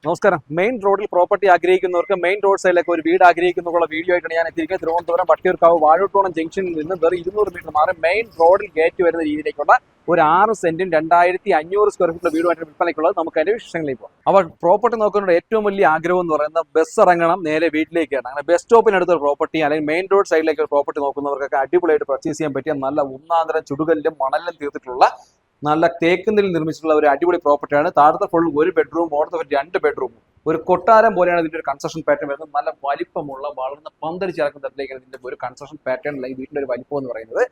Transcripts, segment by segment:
നമസ്കാരം. മെയിൻ റോഡിൽ പ്രോപ്പർട്ടി ആഗ്രഹിക്കുന്നവർക്ക് മെയിൻ റോഡ് സൈഡിലേക്ക് ഒരു വീട് ആഗ്രഹിക്കുന്നതിനുള്ള വീഡിയോ ആയിട്ടാണ് ഞാൻ എത്തിയിരിക്കുന്നത്. തിരുവനന്തപുരം വട്ടിയൂർക്കാവ് വാഴൂട്ടോണം ജംഗ്ഷനിൽ നിന്ന് വെറും 200 മീറ്റർ മാറി മെയിൻ റോഡിൽ ഗേറ്റ് വരുന്ന രീതിയിലേക്കുള്ള ഒരു 6 സെന്റും 2500 സ്ക്വയർ ഫീറ്റ് വീടുമായിട്ട് വിൽപ്പനയ്ക്കുള്ളത്. നമുക്ക് അതിന്റെ വിശേഷങ്ങളിലേക്ക് പോകാം. അപ്പോൾ പ്രോപ്പർട്ടി നോക്കുന്നവരുടെ ഏറ്റവും വലിയ ആഗ്രഹം എന്ന് പറയുന്നത് ബസ് ഇറങ്ങണം നേരെ വീട്ടിലേക്കാണ്. അങ്ങനെ ബസ് സ്റ്റോപ്പിനടുത്ത് ഒരു പ്രോപ്പർട്ടി അല്ലെങ്കിൽ മെയിൻ റോഡ് സൈഡിലേക്ക് ഒരു പ്രോപ്പർട്ടി നോക്കുന്നവർക്കൊക്കെ അടിപൊളിയായിട്ട് പർച്ചേസ് ചെയ്യാൻ പറ്റിയ നല്ല ഒന്നാന്തരം ചുടുകല്ലും മണലും തീർത്തിട്ടുള്ള നല്ല തേക്കുന്നിൽ നിർമ്മിച്ചിട്ടുള്ള ഒരു അടിപൊളി പ്രോപ്പർട്ടിയാണ്. താഴത്തെ ഫുൾ ഒരു ബെഡ്റൂം, മുകളിലത്തെ 2 ബെഡ്റൂം, ഒരു കൊട്ടാരം പോലെയാണ് ഇതിന്റെ ഒരു കൺസ്ട്രക്ഷൻ പാറ്റേൺ വരുന്നത്. നല്ല വലിപ്പമുള്ള വളർന്ന് പന്തലിച്ചിറക്കുന്ന തരത്തിലേക്കാണ് ഇതിന്റെ ഒരു കൺസ്ട്രക്ഷൻ പാറ്റേൺ ഈ വീടിന്റെ ഒരു വലിപ്പം എന്ന് പറയുന്നത്.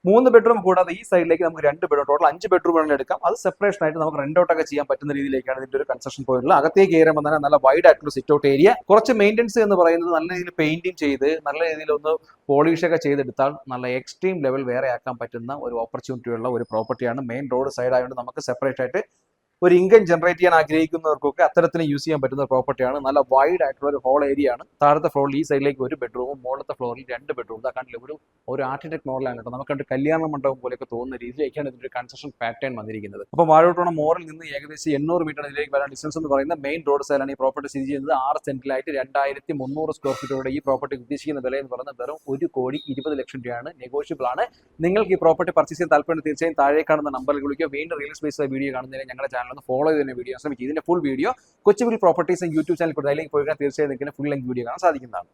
3 ബെഡ്റൂം കൂടാതെ ഈ സൈഡിലേക്ക് നമുക്ക് 2 ബെഡ്റൂം, ടോട്ടൽ 5 ബെഡ്റൂം വേണമെങ്കിൽ എടുക്കാം. അത് സെപ്പറേഷൻ ആയിട്ട് നമുക്ക് റെന്റ് ഔട്ട് ഒക്കെ ചെയ്യാൻ പറ്റുന്ന രീതിയിലേക്കാണ് ഇതിന്റെ ഒരു കൺസ്ട്രക്ഷൻ പോയിട്ടുള്ളത്. അകത്തേക്ക് കയറുമ്പോൾ തന്നെ നല്ല വൈഡ് ആയിട്ടുള്ള സിറ്റ് ഔട്ട് ഏരിയ. കുറച്ച് മെയിൻ്റെനൻസ് എന്ന് പറയുന്നത് നല്ല രീതിയിൽ പെയിന്റിങ് ചെയ്ത് നല്ല രീതിയിൽ ഒന്ന് പോളിഷ് ഒക്കെ ചെയ്തെടുത്താൽ നല്ല എക്സ്ട്രീം ലെവൽ വേറെ ആക്കാൻ പറ്റുന്ന ഒരു ഓപ്പർച്യൂണിറ്റി ഉള്ള ഒരു പ്രോപ്പർട്ടിയാണ്. മെയിൻ റോഡ് സൈഡ് ആയതുകൊണ്ട് നമുക്ക് സെപ്പറേറ്റ് ആയിട്ട് ഒരു ഇൻകം ജനറേറ്റ് ചെയ്യാൻ ആഗ്രഹിക്കുന്നവർക്കൊക്കെ അത്തരത്തിന് യൂസ് ചെയ്യാൻ പറ്റുന്ന പ്രോപ്പർട്ടിയാണ്. നല്ല വൈഡ് ആയിട്ടുള്ള ഒരു ഹോൾ ഏരിയ ആണ്. താഴത്തെ ഫ്ലോറിൽ ഈ സൈഡിലേക്ക് 1 ബെഡ്റൂമും മുകളിലത്തെ ഫ്ലോറിൽ 2 ബെഡ്റൂം. കണ്ടില്ല, ഒരു ആർക്കിടെക്ട് മോഡലാണ് കേട്ടോ. നമുക്ക് കല്യാണ മണ്ഡപം പോലെയൊക്കെ തോന്നുന്ന രീതിയിലേക്കാണ് ഇതിന്റെ കൺസ്ട്രക്ഷൻ പാറ്റേൺ വന്നിരിക്കുന്നത്. അപ്പോൾ വാഴോട്ടോണം മോറിൽ നിന്ന് ഏകദേശം 800 മീറ്റർ ഇതിലേക്ക് വരാൻ ഡിസ്റ്റൻസ് എന്ന് പറയുന്ന മെയിൻ റോഡ് സൈഡിലാണ് ഈ പ്രോപ്പർട്ടി സ്ഥിതി ചെയ്യുന്നത്. 6 സെന്റിലായിട്ട് 2300 സ്ക്വയർ ഫീറ്റോടെ ഈ പ്രോപ്പർട്ടി ഉദ്ദേശിക്കുന്ന വില എന്ന് പറയുന്നത് വെറും 1,20,00,000 രൂപയാണ്. നെഗോഷ്യബിൾ ആണ്. നിങ്ങൾക്ക് ഈ പ്രോപ്പർട്ടി പർച്ചേസ് ചെയ്യാൻ താല്പര്യം തീർച്ചയായും താഴെ കാണുന്ന നമ്പറിൽ വിളിക്കുക. വീണ്ടും റിയൽ സ്പേസ് വീഡിയോ കാണുന്നതിന് ഞങ്ങളുടെ ചാനൽ ഒന്ന് ഫോളോ ചെയ്ത് വീഡിയോ ശ്രമിക്കുക. ഇതിന്റെ ഫുൾ വീഡിയോ കൊച്ചുവിൽ പ്രോപ്പർട്ടീസ് യൂട്യൂബ് ചാനൽ കൊടുത്താൽ പോയി തീർച്ചയായും നിങ്ങൾക്ക് ഫുൾ ലെങ്ത് വീഡിയോ കാണാൻ സാധിക്കുന്നതാണ്.